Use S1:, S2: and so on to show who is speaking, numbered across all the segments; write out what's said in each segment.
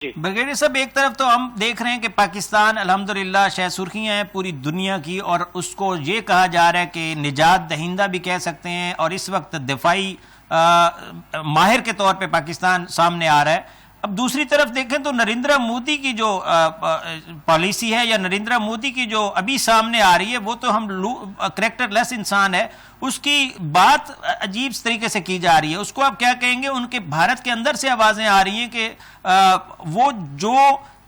S1: Brigadier साहब, एक तरफ तो हम देख रहे हैं कि पाकिस्तान अल्हम्दुलिल्लाह शह सुर्खियां हैं पूरी दुनिया की, और उसको ये कहा जा रहा है कि निजात दहिंदा भी कह सकते हैं, और इस वक्त दिफाई माहिर के तौर पे पाकिस्तान सामने आ रहा है। अब दूसरी तरफ देखें तो नरेंद्र मोदी की जो पॉलिसी है या नरेंद्र मोदी की जो अभी सामने आ रही है, वो तो हम करेक्टरलेस इंसान है, उसकी बात अजीब तरीके से की जा रही है। उसको आप क्या कहेंगे? उनके भारत के अंदर से आवाजें आ रही हैं कि वो जो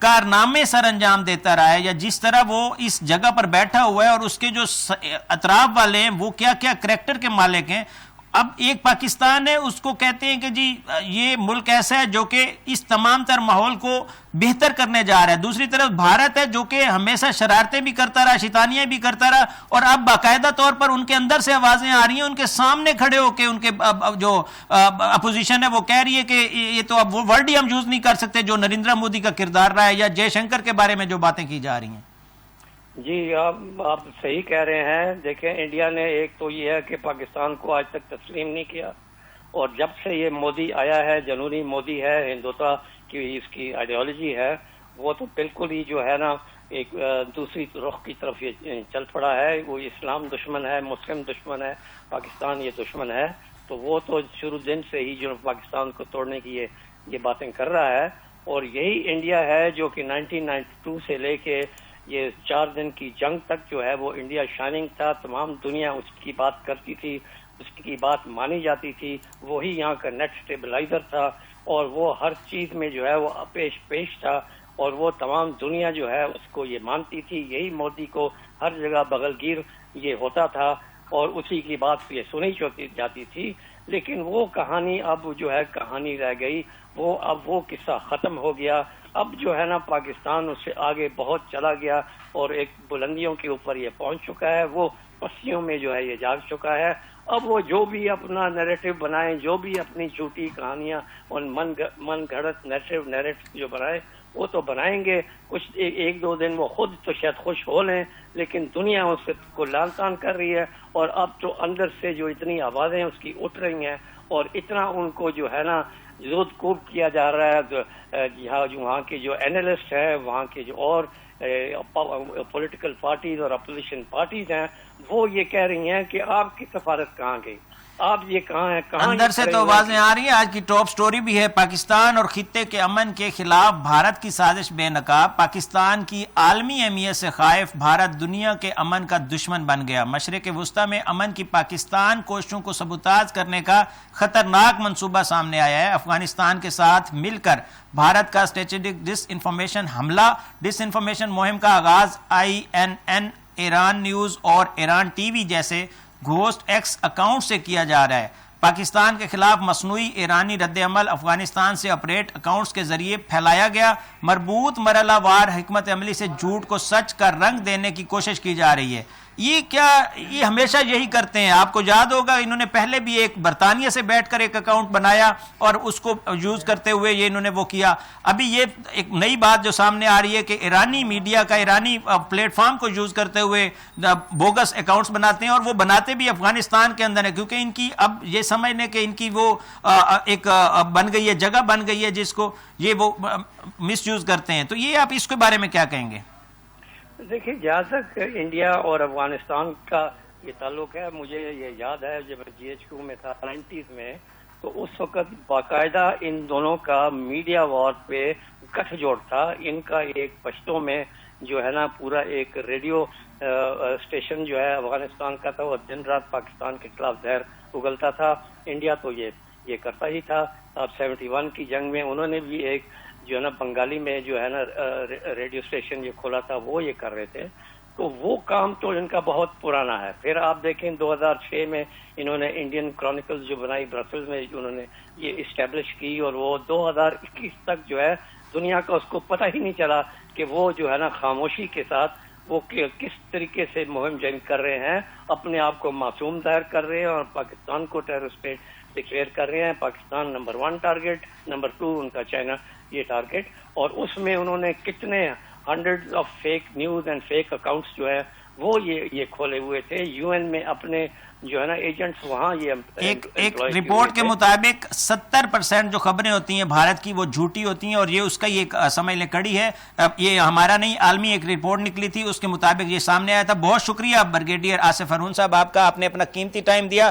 S1: कारनामे सर अंजाम देता रहा है, या जिस तरह वो इस जगह पर बैठा हुआ है और उसके जो अतराफ वाले हैं वो क्या क्या करेक्टर के मालिक हैं। अब एक पाकिस्तान है, उसको कहते हैं कि जी ये मुल्क ऐसा है जो कि इस तमाम तर माहौल को बेहतर करने जा रहा है। दूसरी तरफ भारत है जो कि हमेशा शरारतें भी करता रहा, शैतानियां भी करता रहा, और अब बाकायदा तौर पर उनके अंदर से आवाजें आ रही हैं, उनके सामने खड़े होकर उनके जो अपोजिशन है वो कह रही है कि ये तो अब वो वर्ड ही हम यूज नहीं कर सकते जो नरेंद्र मोदी का किरदार रहा है, या जयशंकर के बारे में जो बातें की जा रही हैं।
S2: जी, आप सही कह रहे हैं। देखें, इंडिया ने एक तो ये है कि पाकिस्तान को आज तक तस्लीम नहीं किया, और जब से ये मोदी आया है, जनूनी मोदी है, हिंदुत्व की इसकी आइडियोलॉजी है, वो तो बिल्कुल ही जो है ना एक दूसरी रुख की तरफ ये चल पड़ा है। वो इस्लाम दुश्मन है, मुस्लिम दुश्मन है, पाकिस्तान ये दुश्मन है। तो वो तो शुरू दिन से ही जो पाकिस्तान को तोड़ने की ये बातें कर रहा है, और यही इंडिया है जो कि 1992 से लेके ये 4 दिन की जंग तक जो है वो इंडिया शाइनिंग था। तमाम दुनिया उसकी बात करती थी, उसकी बात मानी जाती थी। वही यहाँ का नेट स्टेबलाइजर था, और वो हर चीज में जो है वो पेश था, और वो तमाम दुनिया जो है उसको ये मानती थी। यही मोदी को हर जगह बगलगीर ये होता था, और उसी की बात ये सुनी जाती थी। लेकिन वो कहानी अब जो है कहानी रह गई, अब वो किस्सा खत्म हो गया। अब जो है ना पाकिस्तान उससे आगे बहुत चला गया, और एक बुलंदियों के ऊपर ये पहुंच चुका है, वो पस्तियों में जो है ये जाग चुका है। अब वो जो भी अपना नैरेटिव बनाए, जो भी अपनी झूठी कहानियां और मन घड़त नैरेटिव जो बनाए, वो तो बनाएंगे। कुछ एक दो दिन वो खुद तो शायद खुश हो लें, लेकिन दुनिया उससे को लालतान कर रही है। और अब तो अंदर से जो इतनी आवाजें उसकी उठ रही हैं, और इतना उनको जो है ना जोत कूब किया जा रहा है। जो वहाँ के जो एनालिस्ट है, वहाँ के जो और पॉलिटिकल पार्टीज और अपोजिशन पार्टीज हैं, वो ये कह रही हैं कि आपकी सफारत कहाँ गई, आप ये कहाँ है, कहाँ
S1: अंदर से तो आवाजें आ रही है। आज की टॉप स्टोरी भी है, पाकिस्तान और खित्ते के अमन के खिलाफ भारत की साजिश बेनकाब, पाकिस्तान की आलमी अहमियत से खाइफ, भारत दुनिया के अमन का दुश्मन बन गया। मशरिक वुस्ता में अमन की पाकिस्तान कोशिशों को सबूताज करने का खतरनाक मंसूबा सामने आया है। अफगानिस्तान के साथ मिलकर भारत का स्ट्रेटेजिक डिसइंफॉर्मेशन हमला, डिसइंफॉर्मेशन मुहिम का आगाज INN, ईरान न्यूज और ईरान TV जैसे घोस्ट एक्स अकाउंट से किया जा रहा है। पाकिस्तान के खिलाफ मसनूई ईरानी रद्द-ए-अमल अफगानिस्तान से ऑपरेट अकाउंट्स के जरिए फैलाया गया। मरबूत मरहलावार हिकमत अमली से झूठ को सच का रंग देने की कोशिश की जा रही है। ये हमेशा यही करते हैं। आपको याद होगा इन्होंने पहले भी एक बरतानिया से बैठकर एक अकाउंट बनाया और उसको यूज करते हुए ये इन्होंने वो किया। अभी ये एक नई बात जो सामने आ रही है कि ईरानी मीडिया का, ईरानी प्लेटफॉर्म को यूज करते हुए बोगस अकाउंट्स बनाते हैं, और वो बनाते भी अफगानिस्तान के अंदर है, क्योंकि इनकी अब ये समझने कि इनकी वो एक बन गई है, जगह बन गई है जिसको ये वो मिस यूज करते हैं। तो ये आप इसके बारे में क्या कहेंगे?
S2: देखिए, जहाँ तक इंडिया और अफगानिस्तान का ये ताल्लुक है, मुझे ये याद है जब GHQ में था 90s में, तो उस वक्त बाकायदा इन दोनों का मीडिया वॉर पे गठजोड़ था। इनका एक पश्तो में जो है ना पूरा एक रेडियो स्टेशन जो है अफगानिस्तान का था, वो दिन रात पाकिस्तान के खिलाफ जहर उगलता था। इंडिया तो ये करता ही था। अब 71 की जंग में उन्होंने भी एक जो है ना बंगाली में जो है ना रेडियो स्टेशन ये खोला था, वो ये कर रहे थे। तो वो काम तो इनका बहुत पुराना है। फिर आप देखें 2006 में इन्होंने इंडियन क्रॉनिकल्स जो बनाई ब्रसेल्स में, उन्होंने ये इस्टेब्लिश की, और वो 2021 तक जो है दुनिया का उसको पता ही नहीं चला कि वो जो है ना खामोशी के साथ वो किस तरीके से मुहिम जंग कर रहे हैं, अपने आप को मासूम जाहिर कर रहे हैं, और पाकिस्तान को टेररिस्ट स्टेट डिक्लेयर कर रहे हैं। पाकिस्तान नंबर 1 टारगेट, नंबर 2 उनका चाइना ये टारगेट। और उसमें उन्होंने कितने hundreds of fake news and fake accounts जो है وہ یہ کھولے ہوئے تھے. UN میں اپنے جو ہے نا ایجنٹس وہاں یہ
S1: ایک رپورٹ کے مطابق 70% جو خبریں ہوتی ہیں بھارت کی وہ جھوٹی ہوتی ہیں، اور یہ اس کا یہ سمجھ لیں کڑی ہے. یہ ہمارا نہیں، عالمی ایک رپورٹ نکلی تھی، اس کے مطابق یہ سامنے آیا تھا. بہت شکریہ بریگیڈیئر آصف ہارون صاحب آپ کا، آپ نے اپنا قیمتی ٹائم دیا.